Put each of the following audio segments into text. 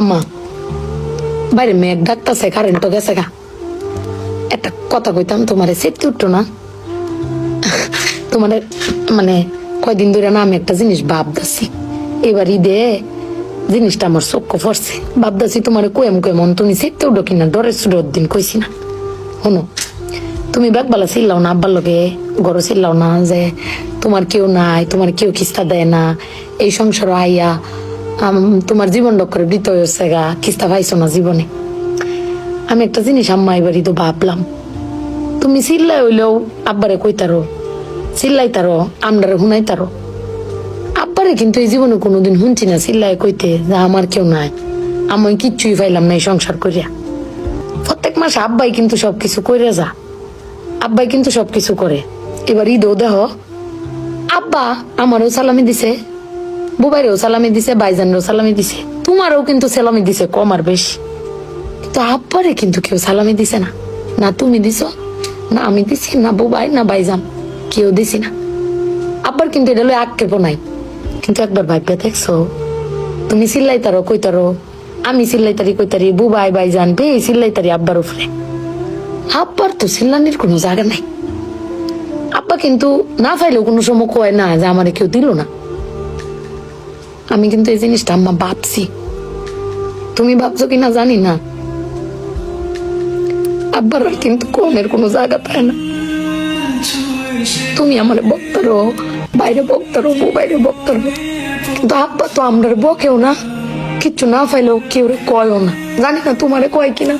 আম্মা বাইরে মেঘ ডাকতেছে, কারেন্টও গেছে গা। একটা কথা কইতাম, তোমারে সেফটি উঠতো না? তোমার মানে কয়দিন ধরে না আমি একটা জিনিস ভাবতেছি, এবার ঈদে জিনিসটা আমার চোখ পড়ছে। ভাবতেছি তোমার কেমন তুমি সেফটি উঠো কিনা, ডরের সুরের দিন কইছি না। শোনো, তুমি ব্যাগবালা চিল্লাও না, আব্বার লগে গড় চিল্লাও না যে তোমার কেউ নাই, তোমার কেউ কিস্তা দেয় না, এই সংসার আইয়া তোমার জীবন ডক্করে বৃত হয়েছে গা, কিস্তা পাইছো না জীবনে। আমি একটা জিনিস আম্মা এবারই তো ভাবলাম, তুমি চিল্লাই হইলেও আব্বারে কইতারো, চিল্লাইতারো, আমরারে শুনাইতারো। আব্বারে কিন্তু এই জীবনে কোনোদিন শুনছি না চিল্লাই কইতে যে আমার কেউ নাই, আমি কিচ্ছুই পাইলাম না এই সংসার করিয়া। প্রত্যেক মাসে আব্বাই কিন্তু সবকিছু করে যা, আব্বাই কিন্তু সবকিছু করে। এবার ঈদও দেহ আব্বা আমারও সালামি দিছে, বুবাইরেও সালামি দিছে, ভাইজানেরও সালামি দিছে, তোমারও কিন্তু সালামি দিছে কম আর বেশি। কিন্তু আব্বারে কিন্তু কেউ সালামি দিছে না, না তুমি দিছো, না আমি দিছি, না বুবাই, না ভাইজান, কেউ দিছি না। আব্বার কিন্তু এটা লই আক্ষেপও নাই। কিন্তু একবার ভাইবে দেখছো, তুমি চিল্লাইতারো কইতারো, আমি চিল্লাইতারি কইতারি, বুবাই ভাইজান বে চিল্লাইতারি আব্বার উপরে। আব্বার তো চিল্লানির কোনো জায়গা নাই। আব্বা কিন্তু না পাইলেও কোনো সময় কয় না যে আমারে কেউ দিল না। আমি কিন্তু এই জিনিসটা আম্মা ভাবছি, তুমি ভাবছো কিনা জানি না। আব্বার কিন্তু কমের কোনো জায়গা পায় না। তুমি আমার বক্তারো, বাইরে বক্তারো, বাইরে বক্তারো, কিন্তু আব্বা তো আমরা বকেও না, কিচ্ছু না পাইলেও কেউ কয়ও না। জানি না তোমারে কয় কিনা,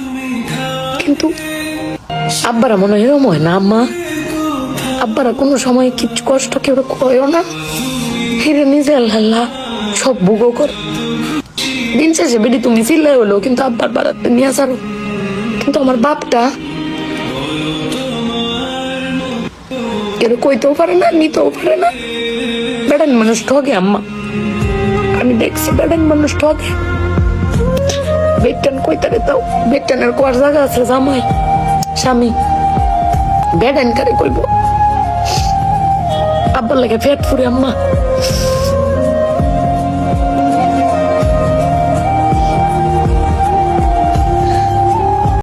কিন্তু আব্বারা মনে হয় এরম হয় না আম্মা? আব্বারা কোনো সময় কিছু কষ্ট কেউ কয়ও না, হিরে নিজে আল্লাহ সব ভোগও কর। দিন শেষে বেডি তুমি চিল্লাই হলো কিন্তু আব্বার বাড়াতে নিয়ে আসারো। কিন্তু আমার বাপটা কেউ কইতেও পারে না, নিতেও পারে না। বেড়ান মানুষ ঠকে আম্মা, আমি দেখছি বেড়ান মানুষ ঠকে। বেটান কইতারে তাও বেটানের কোয়ার জায়গা আছে, জামাই স্বামী বেড়ান কারে কইব। আব্বার লাগে পেট ফুরে আম্মা।